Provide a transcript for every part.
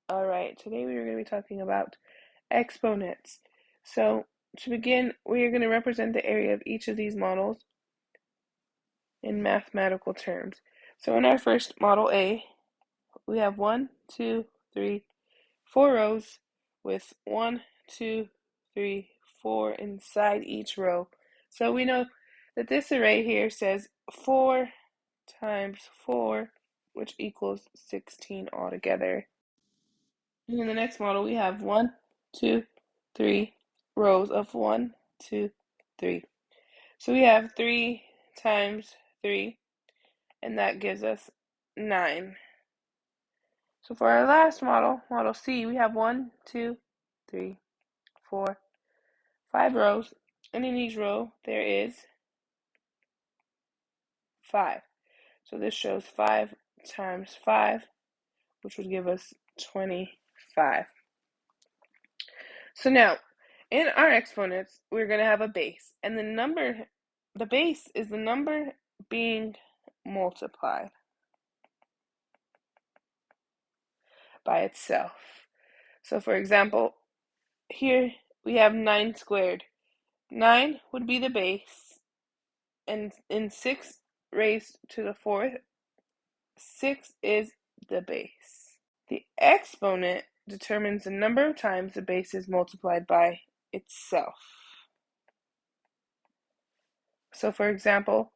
Alright, today we are going to be talking about exponents. So, to begin, we are going to represent the area of each of these models in mathematical terms. So in our first model A, we have 1, 2, 3, 4 rows with 1, 2, 3, 4 inside each row. So we know that this array here says 4 times 4, which equals 16 altogether. And in the next model, we have 1, 2, 3 rows of 1, 2, 3. So we have 3 times 3, and that gives us 9. So for our last model, model C, we have 1, 2, 3, 4, 5 rows, and in each row there is 5. So this shows 5 times 5, which would give us 25. So now, in our exponents, we're going to have a base, and the base is the number being multiplied by itself. So for example, here we have 9 squared. 9 would be the base, and in 6 raised to the 4th, 6 is the base. The exponent determines the number of times the base is multiplied by itself. So for example,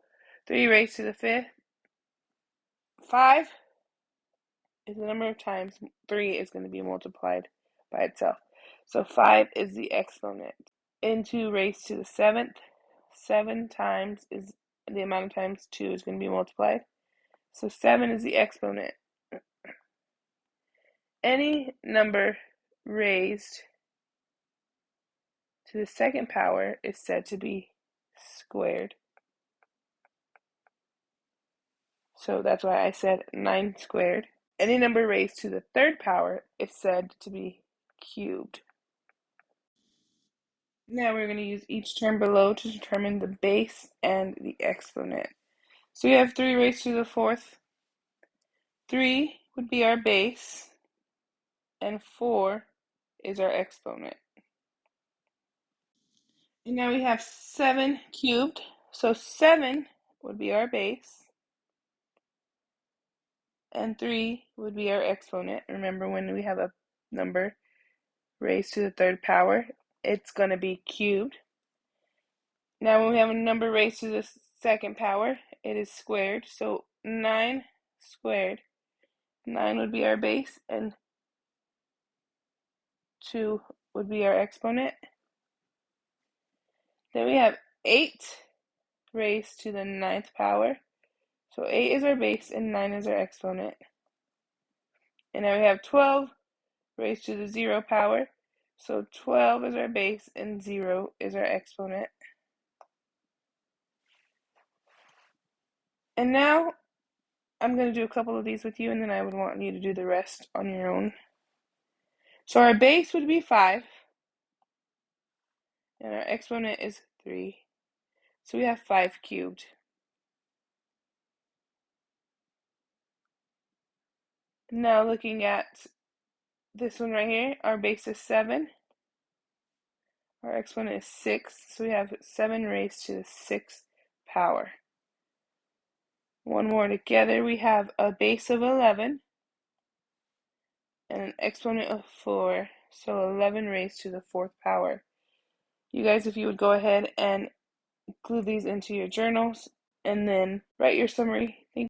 3 raised to the 5th, 5 is the number of times 3 is going to be multiplied by itself. So 5 is the exponent. And 2 raised to the 7th, 7 times is the amount of times 2 is going to be multiplied. So 7 is the exponent. Any number raised to the second power is said to be squared. So that's why I said 9 squared. Any number raised to the third power is said to be cubed. Now we're going to use each term below to determine the base and the exponent. So we have 3 raised to the 4th. 3 would be our base, and 4 is our exponent. And now we have 7 cubed, so 7 would be our base, and 3 would be our exponent. Remember, when we have a number raised to the third power, it's going to be cubed. Now when we have a number raised to the second power, it is squared, so 9 squared. 9 would be our base, and 2 would be our exponent. Then we have 8 raised to the 9th power. So 8 is our base and 9 is our exponent. And now we have 12 raised to the 0 power. So 12 is our base and 0 is our exponent. And now I'm going to do a couple of these with you, and then I would want you to do the rest on your own. So our base would be 5. And our exponent is 3. So we have 5 cubed. Now looking at this one right here, our base is 7. Our exponent is 6, so we have 7 raised to the 6th power. One more together, we have a base of 11 and an exponent of 4, so 11 raised to the 4th power. You guys, if you would go ahead and glue these into your journals and then write your summary. Thank you.